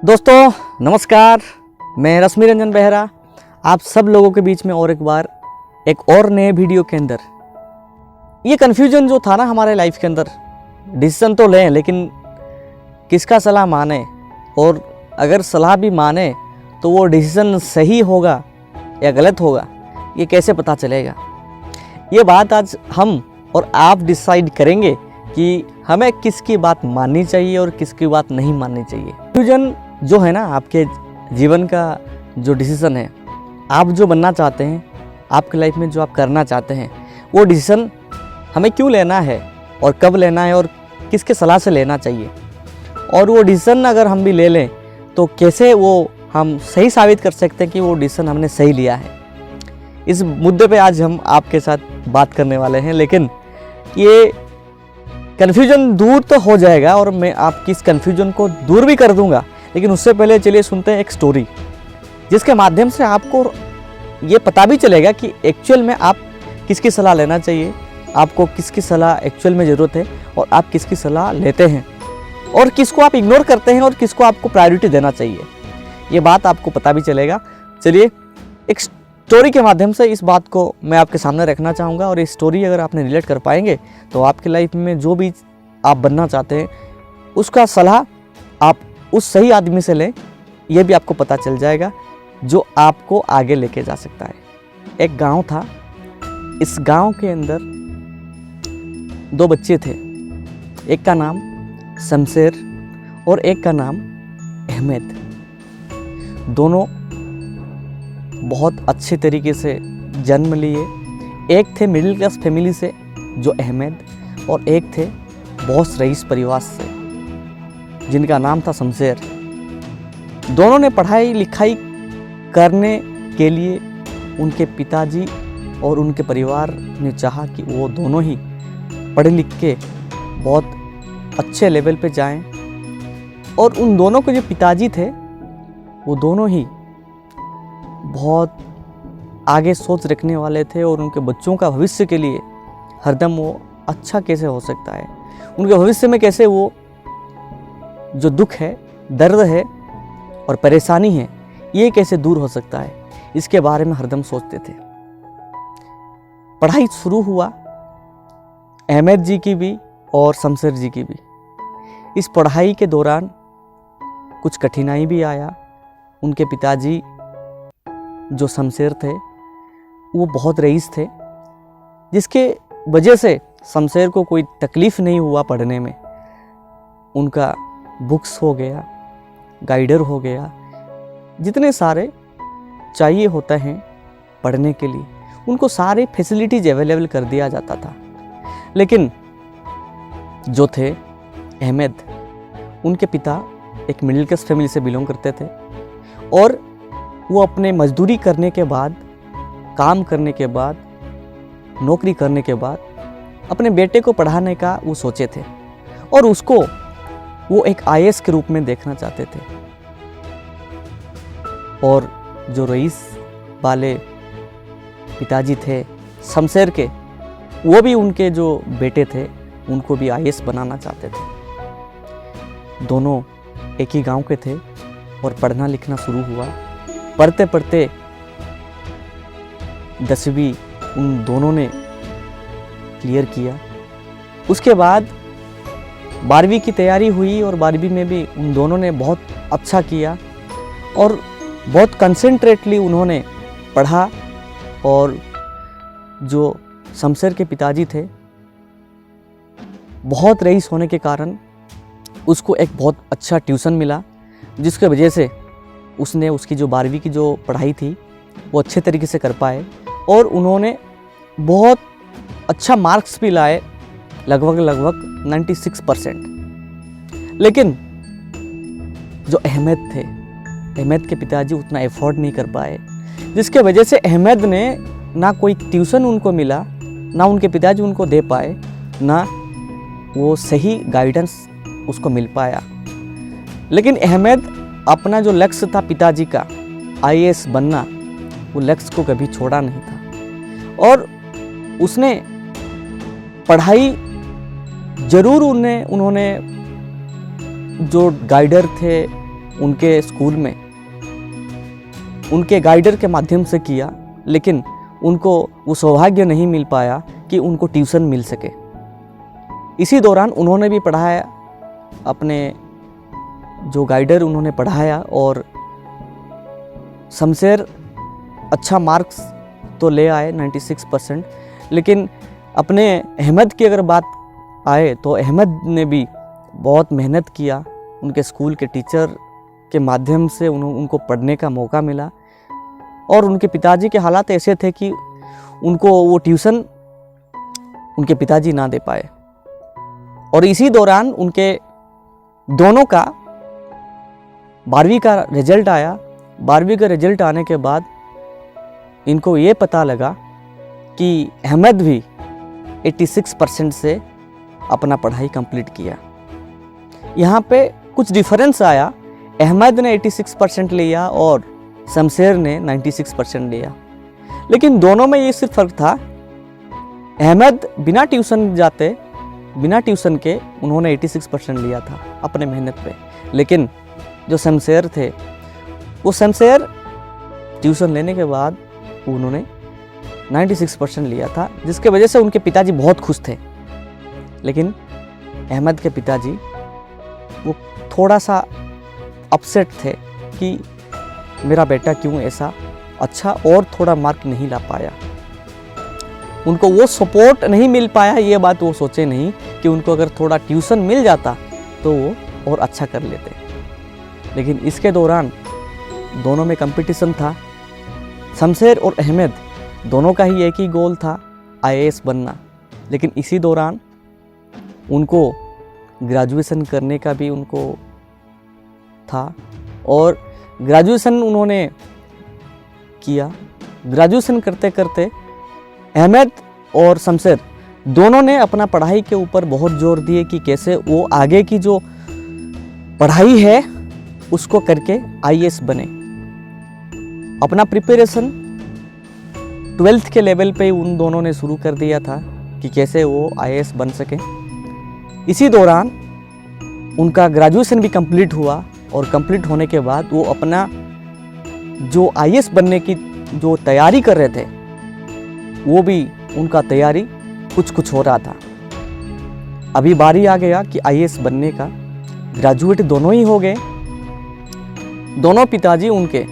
दोस्तों नमस्कार, मैं रश्मि रंजन बेहरा आप सब लोगों के बीच में और एक बार एक और नए वीडियो के अंदर। ये कन्फ्यूजन जो था ना हमारे लाइफ के अंदर, डिसीजन तो लें लेकिन किसका सलाह माने, और अगर सलाह भी माने तो वो डिसीजन सही होगा या गलत होगा, ये कैसे पता चलेगा। ये बात आज हम और आप डिसाइड करेंगे कि हमें किसकी बात माननी चाहिए और किसकी बात नहीं माननी चाहिए। कन्फ्यूजन जो है ना आपके जीवन का जो डिसीज़न है, आप जो बनना चाहते हैं, आपकी लाइफ में जो आप करना चाहते हैं, वो डिसीज़न हमें क्यों लेना है और कब लेना है और किसके सलाह से लेना चाहिए, और वो डिसीज़न अगर हम भी ले लें तो कैसे वो हम सही साबित कर सकते हैं कि वो डिसीज़न हमने सही लिया है। इस मुद्दे पे आज हम आपके साथ बात करने वाले हैं। लेकिन ये कन्फ्यूजन दूर तो हो जाएगा और मैं आपकी इस कन्फ्यूजन को दूर भी कर दूंगा, लेकिन उससे पहले चलिए सुनते हैं एक स्टोरी, जिसके माध्यम से आपको ये पता भी चलेगा कि एक्चुअल में आप किसकी सलाह लेना चाहिए, आपको किसकी सलाह एक्चुअल में ज़रूरत है और आप किसकी सलाह लेते हैं, और किसको आप इग्नोर करते हैं और किसको आपको प्रायोरिटी देना चाहिए। ये बात आपको पता भी चलेगा। चलिए एक स्टोरी के माध्यम से इस बात को मैं आपके सामने रखना चाहूँगा, और ये स्टोरी अगर आपने रिलेट कर पाएंगे तो आपकी लाइफ में जो भी आप बनना चाहते हैं उसका सलाह आप उस सही आदमी से लें, यह भी आपको पता चल जाएगा जो आपको आगे लेके जा सकता है। एक गांव था, इस गांव के अंदर दो बच्चे थे, एक का नाम शमशेर और एक का नाम अहमद। दोनों बहुत अच्छे तरीके से जन्म लिए। एक थे मिडिल क्लास फैमिली से जो अहमद, और एक थे बहुत रईस परिवार से जिनका नाम था शमशेर। दोनों ने पढ़ाई लिखाई करने के लिए उनके पिताजी और उनके परिवार ने चाहा कि वो दोनों ही पढ़ लिख के बहुत अच्छे लेवल पे जाएं, और उन दोनों के जो पिताजी थे वो दोनों ही बहुत आगे सोच रखने वाले थे, और उनके बच्चों का भविष्य के लिए हरदम वो अच्छा कैसे हो सकता है, उनके भविष्य में कैसे वो जो दुख है, दर्द है और परेशानी है, ये कैसे दूर हो सकता है, इसके बारे में हरदम सोचते थे। पढ़ाई शुरू हुआ अहमद जी की भी और शमशेर जी की भी। इस पढ़ाई के दौरान कुछ कठिनाई भी आया। उनके पिताजी जो शमशेर थे वो बहुत रईस थे, जिसके वजह से शमशेर को कोई तकलीफ़ नहीं हुआ पढ़ने में। उनका बुक्स हो गया, गाइडर हो गया, जितने सारे चाहिए होता है पढ़ने के लिए उनको सारे फैसिलिटीज़ अवेलेबल कर दिया जाता था। लेकिन जो थे अहमद, उनके पिता एक मिडिल क्लास फैमिली से बिलोंग करते थे, और वो अपने मजदूरी करने के बाद, काम करने के बाद, नौकरी करने के बाद अपने बेटे को पढ़ाने का वो सोचे थे, और उसको वो एक आईएएस के रूप में देखना चाहते थे। और जो रईस वाले पिताजी थे शमशेर के, वो भी उनके जो बेटे थे उनको भी आईएएस बनाना चाहते थे। दोनों एक ही गांव के थे और पढ़ना लिखना शुरू हुआ। पढ़ते पढ़ते 10वीं उन दोनों ने क्लियर किया। उसके बाद 12वीं की तैयारी हुई, और 12वीं में भी उन दोनों ने बहुत अच्छा किया और बहुत कंसंट्रेटली उन्होंने पढ़ा। और जो शमशेर के पिताजी थे, बहुत रईस होने के कारण उसको एक बहुत अच्छा ट्यूशन मिला, जिसके वजह से उसने उसकी जो 12वीं की जो पढ़ाई थी वो अच्छे तरीके से कर पाए, और उन्होंने बहुत अच्छा मार्क्स भी लाए, लगभग 96%। लेकिन जो अहमद थे, अहमद के पिताजी उतना एफोर्ड नहीं कर पाए, जिसके वजह से अहमद ने ना कोई ट्यूशन उनको मिला, ना उनके पिताजी उनको दे पाए, ना वो सही गाइडेंस उसको मिल पाया। लेकिन अहमद अपना जो लक्ष्य था पिताजी का, आईएएस बनना, वो लक्ष्य को कभी छोड़ा नहीं था, और उसने पढ़ाई ज़रूर उन्होंने जो गाइडर थे, उनके स्कूल में उनके गाइडर के माध्यम से किया, लेकिन उनको वो सौभाग्य नहीं मिल पाया कि उनको ट्यूशन मिल सके। इसी दौरान उन्होंने भी पढ़ाया, अपने जो गाइडर उन्होंने पढ़ाया, और शमशेर अच्छा मार्क्स तो ले आए 96%, लेकिन अपने अहमद की अगर बात आए तो अहमद ने भी बहुत मेहनत किया। उनके स्कूल के टीचर के माध्यम से उनको पढ़ने का मौका मिला, और उनके पिताजी के हालात ऐसे थे कि उनको वो ट्यूशन उनके पिताजी ना दे पाए। और इसी दौरान उनके दोनों का 12वीं का रिजल्ट आया। 12वीं का रिजल्ट आने के बाद इनको ये पता लगा कि अहमद भी 86% से अपना पढ़ाई कंप्लीट किया। यहाँ पे कुछ डिफरेंस आया, अहमद ने 86% लिया और शमशेर ने 96% लिया, लेकिन दोनों में ये सिर्फ फ़र्क था, अहमद बिना ट्यूशन के उन्होंने 86% लिया था अपने मेहनत पे, लेकिन जो शमशेर थे वो शमशेर ट्यूशन लेने के बाद उन्होंने 96% लिया था, जिसके वजह से उनके पिताजी बहुत खुश थे। लेकिन अहमद के पिताजी वो थोड़ा सा अपसेट थे कि मेरा बेटा क्यों ऐसा अच्छा और थोड़ा मार्क नहीं ला पाया। उनको वो सपोर्ट नहीं मिल पाया, ये बात वो सोचे नहीं कि उनको अगर थोड़ा ट्यूशन मिल जाता तो वो और अच्छा कर लेते। लेकिन इसके दौरान दोनों में कंपटीशन था। शमशेर और अहमद दोनों का ही एक ही गोल था, IAS बनना। लेकिन इसी दौरान उनको ग्रेजुएशन करने का भी उनको था, और ग्रेजुएशन उन्होंने किया। ग्रेजुएशन करते करते अहमद और शमशेर दोनों ने अपना पढ़ाई के ऊपर बहुत जोर दिए कि कैसे वो आगे की जो पढ़ाई है उसको करके IAS बने। अपना प्रिपरेशन 12th के लेवल पे उन दोनों ने शुरू कर दिया था कि कैसे वो IAS बन सके। इसी दौरान उनका ग्रेजुएशन भी कंप्लीट हुआ, और कंप्लीट होने के बाद वो अपना जो IAS बनने की जो तैयारी कर रहे थे वो भी उनका तैयारी कुछ हो रहा था। अभी बारी आ गया कि IAS बनने का। ग्रेजुएट दोनों ही हो गए। दोनों पिताजी उनके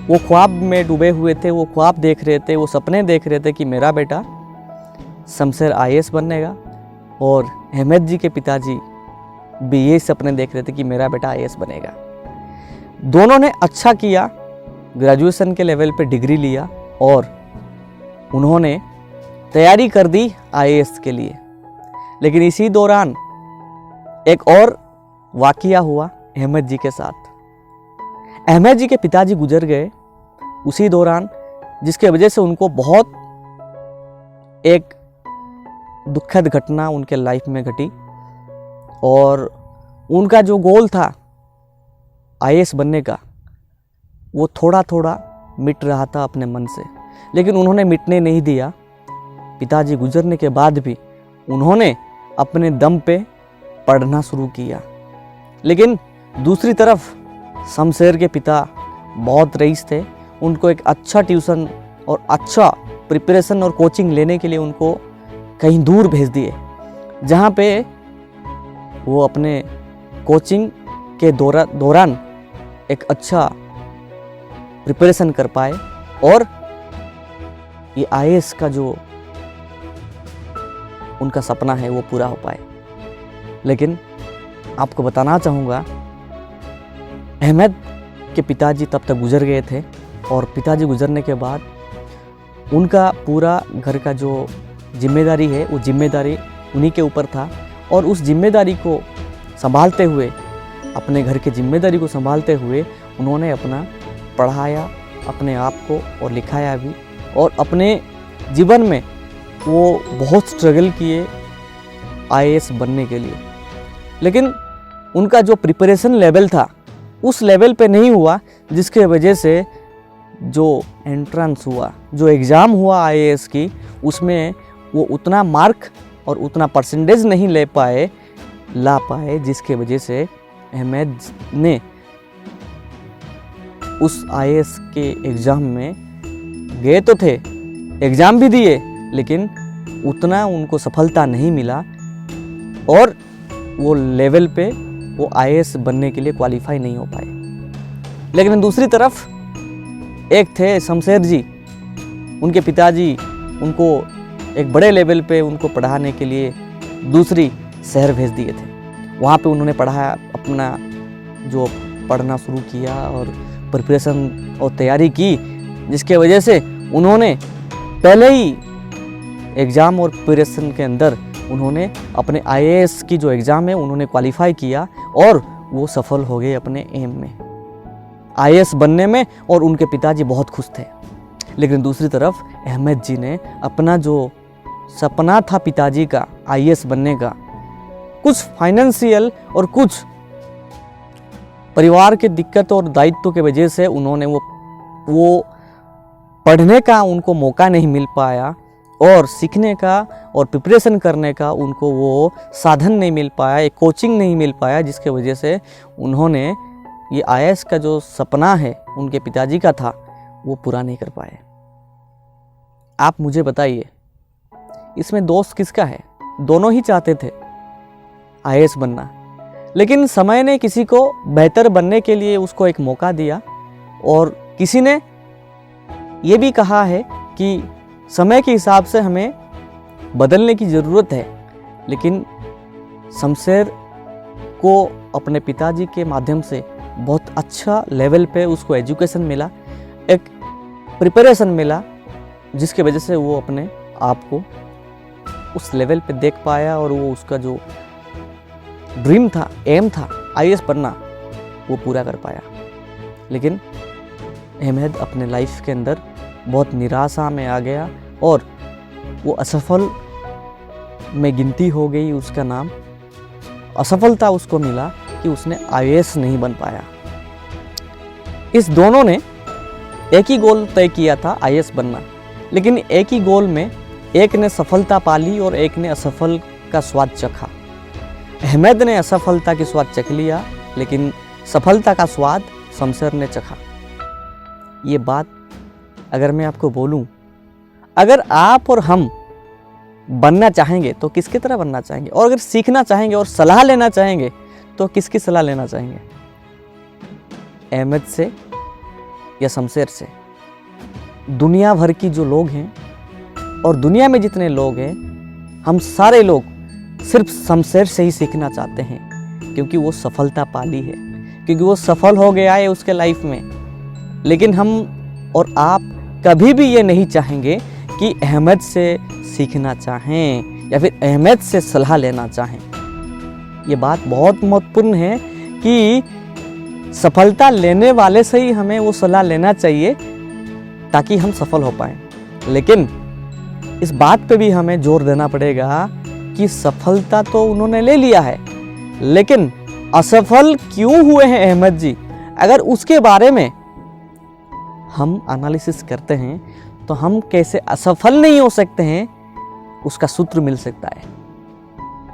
वो ख्वाब में डूबे हुए थे, वो ख्वाब देख रहे थे, वो सपने देख रहे थे कि मेरा बेटा शमशेर IAS बनेगा, और अहमद जी के पिताजी भी ये सपने देख रहे थे कि मेरा बेटा IAS बनेगा। दोनों ने अच्छा किया, ग्रेजुएशन के लेवल पे डिग्री लिया और उन्होंने तैयारी कर दी IAS के लिए। लेकिन इसी दौरान एक और वाकया हुआ अहमद जी के साथ। अहमद जी के पिताजी गुजर गए उसी दौरान, जिसके वजह से उनको बहुत एक दुखद घटना उनके लाइफ में घटी, और उनका जो गोल था IAS बनने का वो थोड़ा थोड़ा मिट रहा था अपने मन से, लेकिन उन्होंने मिटने नहीं दिया। पिताजी गुजरने के बाद भी उन्होंने अपने दम पे पढ़ना शुरू किया। लेकिन दूसरी तरफ शमशेर के पिता बहुत रईस थे, उनको एक अच्छा ट्यूशन और अच्छा प्रिपरेशन और कोचिंग लेने के लिए उनको कहीं दूर भेज दिए, जहाँ पे वो अपने कोचिंग के दौरान एक अच्छा प्रिपरेशन कर पाए और ये IAS का जो उनका सपना है वो पूरा हो पाए। लेकिन आपको बताना चाहूँगा, अहमद के पिताजी तब तक गुजर गए थे, और पिताजी गुजरने के बाद उनका पूरा घर का जो जिम्मेदारी है वो जिम्मेदारी उन्हीं के ऊपर था, और उस जिम्मेदारी को संभालते हुए, अपने घर की जिम्मेदारी को संभालते हुए उन्होंने अपना पढ़ाया अपने आप को और लिखाया भी, और अपने जीवन में वो बहुत स्ट्रगल किए IAS बनने के लिए। लेकिन उनका जो प्रिपरेशन लेवल था उस लेवल पे नहीं हुआ, जिसके वजह से जो एंट्रेंस हुआ, जो एग्ज़ाम हुआ IAS की, उसमें वो उतना मार्क और उतना परसेंटेज नहीं ला पाए, जिसके वजह से अहमद ने उस आईएएस के एग्ज़ाम में गए तो थे, एग्ज़ाम भी दिए, लेकिन उतना उनको सफलता नहीं मिला और वो लेवल पे वो आईएएस बनने के लिए क्वालिफाई नहीं हो पाए। लेकिन दूसरी तरफ एक थे शमशेर जी, उनके पिताजी उनको एक बड़े लेवल पे उनको पढ़ाने के लिए दूसरी शहर भेज दिए थे। वहाँ पे उन्होंने पढ़ा, अपना जो पढ़ना शुरू किया और प्रिपरेशन और तैयारी की, जिसके वजह से उन्होंने पहले ही एग्ज़ाम और प्रिपरेशन के अंदर उन्होंने अपने आईएएस की जो एग्ज़ाम है उन्होंने क्वालिफाई किया और वो सफल हो गए अपने एम में, आईएएस बनने में, और उनके पिताजी बहुत खुश थे। लेकिन दूसरी तरफ अहमद जी ने अपना जो सपना था पिताजी का आईएएस बनने का, कुछ फाइनेंशियल और कुछ परिवार के दिक्कत और दायित्व के वजह से उन्होंने वो पढ़ने का उनको मौका नहीं मिल पाया और सीखने का और प्रिपरेशन करने का उनको वो साधन नहीं मिल पाया, एक कोचिंग नहीं मिल पाया, जिसके वजह से उन्होंने ये आईएएस का जो सपना है उनके पिताजी का था वो पूरा नहीं कर पाए। आप मुझे बताइए इसमें दोष किसका है? दोनों ही चाहते थे आईएएस बनना, लेकिन समय ने किसी को बेहतर बनने के लिए उसको एक मौका दिया और किसी ने ये भी कहा है कि समय के हिसाब से हमें बदलने की ज़रूरत है। लेकिन शमशेर को अपने पिताजी के माध्यम से बहुत अच्छा लेवल पे उसको एजुकेशन मिला, एक प्रिपरेशन मिला, जिसके वजह से वो अपने आप को उस लेवल पे देख पाया और वो उसका जो ड्रीम था, एम था आईएएस बनना, वो पूरा कर पाया। लेकिन अहमद अपने लाइफ के अंदर बहुत निराशा में आ गया और वो असफल में गिनती हो गई, उसका नाम असफलता उसको मिला कि उसने आईएएस नहीं बन पाया। इस दोनों ने एक ही गोल तय किया था, आईएएस बनना, लेकिन एक ही गोल में एक ने सफलता पाली और एक ने असफल का स्वाद चखा। अहमद ने असफलता की स्वाद चख लिया, लेकिन सफलता का स्वाद शमशेर ने चखा। ये बात अगर मैं आपको बोलूं, अगर आप और हम बनना चाहेंगे तो किसकी तरह बनना चाहेंगे, और अगर सीखना चाहेंगे और सलाह लेना चाहेंगे तो किसकी सलाह लेना चाहेंगे? अहमद से या शमशेर से? दुनिया भर की जो लोग हैं और दुनिया में जितने लोग हैं, हम सारे लोग सिर्फ शमशेर से ही सीखना चाहते हैं, क्योंकि वो सफलता पाली है, क्योंकि वो सफल हो गया है उसके लाइफ में। लेकिन हम और आप कभी भी ये नहीं चाहेंगे कि अहमद से सीखना चाहें या फिर अहमद से सलाह लेना चाहें। ये बात बहुत महत्वपूर्ण है कि सफलता लेने वाले से ही हमें वो सलाह लेना चाहिए ताकि हम सफल हो पाएं। लेकिन इस बात पे भी हमें जोर देना पड़ेगा कि सफलता तो उन्होंने ले लिया है, लेकिन असफल क्यों हुए हैं अहमद जी, अगर उसके बारे में हम एनालिसिस करते हैं तो हम कैसे असफल नहीं हो सकते हैं, उसका सूत्र मिल सकता है,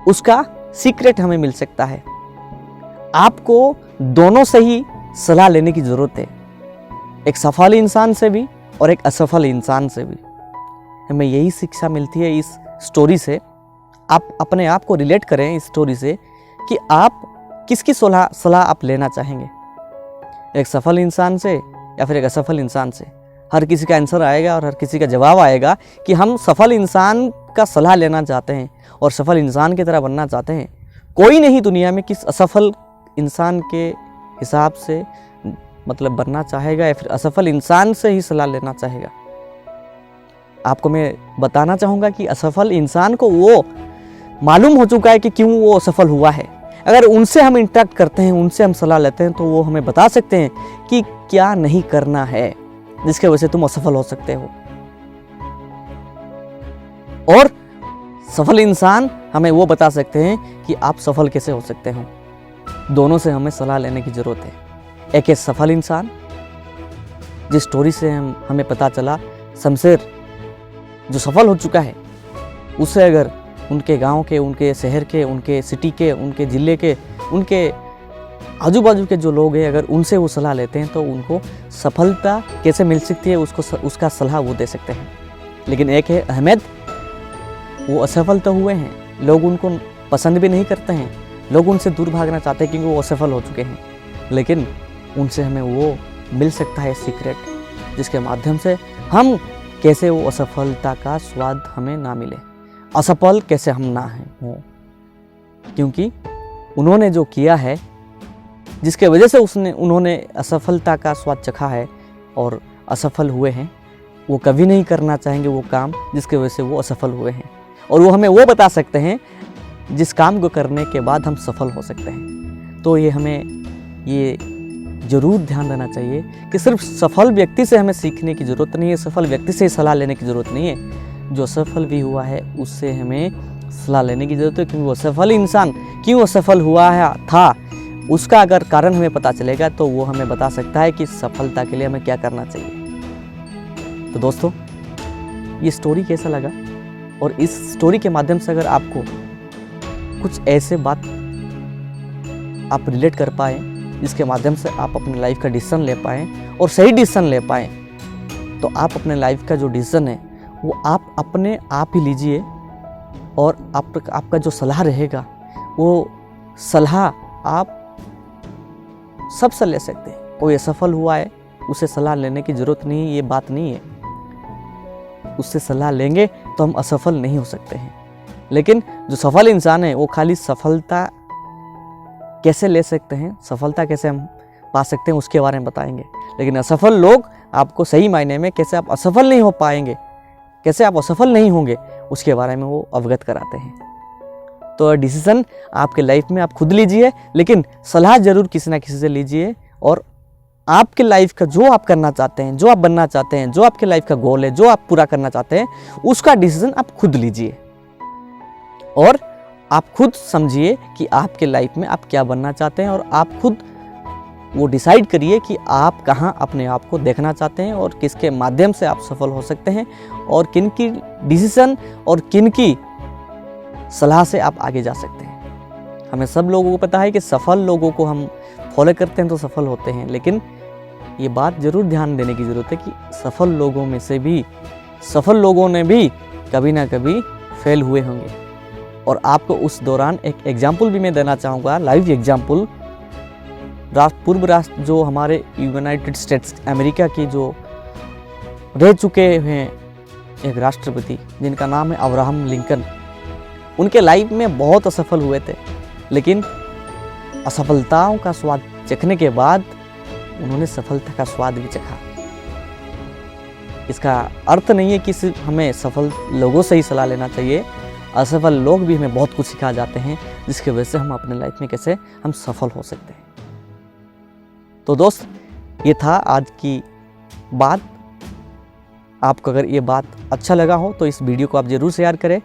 उसका सीक्रेट हमें मिल सकता है। आपको दोनों से ही सलाह लेने की ज़रूरत है, एक सफल इंसान से भी और एक असफल इंसान से भी। हमें यही शिक्षा मिलती है इस स्टोरी से। आप अपने आप को रिलेट करें इस स्टोरी से कि आप किसकी सलाह आप लेना चाहेंगे, एक सफल इंसान से या फिर एक असफल इंसान से। हर किसी का आंसर आएगा और हर किसी का जवाब आएगा कि हम सफल इंसान का सलाह लेना चाहते हैं और सफल इंसान की तरह बनना चाहते हैं। कोई नहीं दुनिया में किस असफल इंसान के हिसाब से मतलब बनना चाहेगा या फिर असफल इंसान से ही सलाह लेना चाहेगा। आपको मैं बताना चाहूँगा कि असफल इंसान को वो मालूम हो चुका है कि क्यों वो असफल हुआ है। अगर उनसे हम इंटरेक्ट करते हैं, उनसे हम सलाह लेते हैं, तो वो हमें बता सकते हैं कि क्या नहीं करना है जिसके वजह से तुम असफल हो सकते हो। और सफल इंसान हमें वो बता सकते हैं कि आप सफल कैसे हो सकते हो। दोनों से हमें सलाह लेने की ज़रूरत है। एक है सफल इंसान, जिस स्टोरी से हमें पता चला शमशेर जो सफल हो चुका है, उससे अगर उनके गांव के, उनके शहर के, उनके सिटी के, उनके ज़िले के, उनके आजू बाजू के जो लोग हैं अगर उनसे वो सलाह लेते हैं तो उनको सफलता कैसे मिल सकती है उसका सलाह वो दे सकते हैं। लेकिन एक है अहमद, वो असफल तो हुए हैं, लोग उनको पसंद भी नहीं करते हैं, लोग उनसे दूर भागना चाहते हैं क्योंकि वो असफल हो चुके हैं। लेकिन उनसे हमें वो मिल सकता है सीक्रेट जिसके माध्यम से हम कैसे वो असफलता का स्वाद हमें ना मिले, असफल कैसे हम ना हो, क्योंकि उन्होंने जो किया है जिसके वजह से उन्होंने असफलता का स्वाद चखा है और असफल हुए हैं, वो कभी नहीं करना चाहेंगे वो काम जिसके वजह से वो असफल हुए हैं। और वो हमें वो बता सकते हैं जिस काम को करने के बाद हम सफल हो सकते हैं। तो ये हमें ये ज़रूर ध्यान देना चाहिए कि सिर्फ सफल व्यक्ति से हमें सीखने की ज़रूरत नहीं है, सफल व्यक्ति से सलाह लेने की ज़रूरत नहीं है। जो सफल भी हुआ है उससे हमें सलाह लेने की ज़रूरत है, क्योंकि वो सफल इंसान क्यों असफल हुआ है था उसका अगर कारण हमें पता चलेगा तो वो हमें बता सकता है कि सफलता के लिए हमें क्या करना चाहिए। तो दोस्तों, ये स्टोरी कैसा लगा, और इस स्टोरी के माध्यम से अगर आपको कुछ ऐसे बात आप रिलेट कर पाए जिसके माध्यम से आप अपने लाइफ का डिसीजन ले पाएँ और सही डिसीजन ले पाएँ, तो आप अपने लाइफ का जो डिसीजन है वो आप अपने आप ही लीजिए। और आपका जो सलाह रहेगा वो सलाह आप सबसे ले सकते हैं। कोई असफल हुआ है उसे सलाह लेने की ज़रूरत नहीं है, ये बात नहीं है। उससे सलाह लेंगे तो हम असफल नहीं हो सकते हैं। लेकिन जो सफल इंसान है वो खाली सफलता कैसे ले सकते हैं, सफलता कैसे हम पा सकते हैं उसके बारे में बताएंगे। लेकिन असफल लोग आपको सही मायने में कैसे आप असफल नहीं हो पाएंगे, कैसे आप असफल नहीं होंगे, उसके बारे में वो अवगत कराते हैं। तो डिसीजन आपके लाइफ में आप खुद लीजिए, लेकिन सलाह ज़रूर किसी ना किसी से लीजिए। और आपके लाइफ का जो आप करना चाहते हैं, जो आप बनना चाहते हैं, जो आपके लाइफ का गोल है, जो आप पूरा करना चाहते हैं, उसका डिसीजन आप खुद लीजिए। और आप खुद समझिए कि आपके लाइफ में आप क्या बनना चाहते हैं, और आप खुद वो डिसाइड करिए कि आप कहाँ अपने आप को देखना चाहते हैं और किसके माध्यम से आप सफल हो सकते हैं, और किन की डिसीजन और किन की सलाह से आप आगे जा सकते हैं। हमें सब लोगों को पता है कि सफल लोगों को हम फॉलो करते हैं तो सफल होते हैं, लेकिन ये बात ज़रूर ध्यान देने की ज़रूरत है कि सफल लोगों में से भी सफल लोगों ने भी कभी ना कभी फेल हुए होंगे। और आपको उस दौरान एक एग्जाम्पल भी मैं देना चाहूँगा, लाइव एग्जाम्पल। पूर्व राष्ट्र जो हमारे यूनाइटेड स्टेट्स अमेरिका की जो रह चुके हैं एक राष्ट्रपति जिनका नाम है अब्राहम लिंकन, उनके लाइफ में बहुत असफल हुए थे, लेकिन असफलताओं का स्वाद चखने के बाद उन्होंने सफलता का स्वाद भी चखा। इसका अर्थ नहीं है कि सिर्फ हमें सफल लोगों से ही सलाह लेना चाहिए। असफल लोग भी हमें बहुत कुछ सिखा जाते हैं जिसकी वजह से हम अपने लाइफ में कैसे हम सफल हो सकते हैं। तो दोस्त, ये था आज की बात। आपको अगर ये बात अच्छा लगा हो तो इस वीडियो को आप ज़रूर शेयर करें।